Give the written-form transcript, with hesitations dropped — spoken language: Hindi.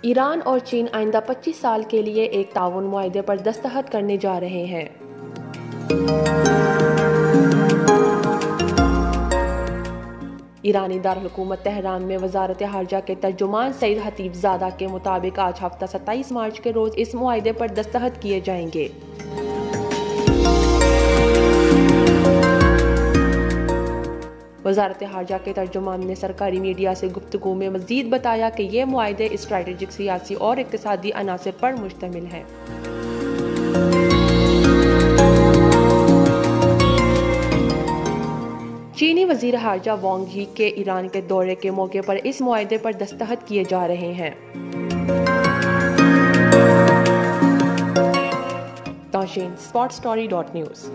ईरान और चीन आइंदा 25 साल के लिए एक ताउन मुआहदे पर दस्तखत करने जा रहे हैं। ईरानी दारुल-हुकूमत तेहरान में वजारत हारजा के तर्जुमान सईद हतीबजादा के मुताबिक आज हफ्ता 27 मार्च के रोज इस मुआहदे पर दस्तखत किए जाएंगे। वजारत हारजा के तर्जुमान ने सरकारी मीडिया से गुफ्तगू में मजीद बताया कि ये मुआहदे स्ट्रैटेजिक, सियासी और इक्तिसादी अनासर पर मुश्तमिल हैं। चीनी वजीर हारजा वांग यी के ईरान के दौरे के मौके पर इस मुआहदे पर दस्तखत किए जा रहे हैं। ताशीन, sportstory.news।